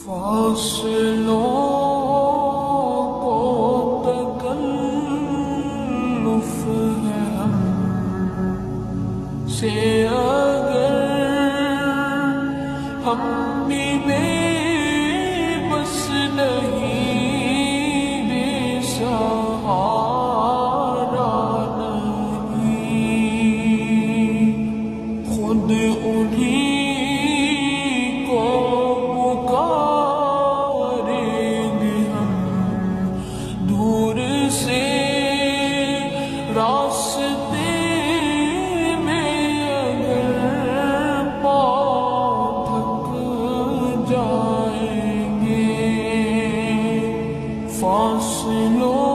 فاصلوں کو تکلف ہے ہم سے اگر ہم بھی بے بس نہیں، بے سہارا نہیں، خود انہیں کو پکاریں گے ہم دور سے راستے میں اگر پاؤں تھک جائیں گے، فاصلوں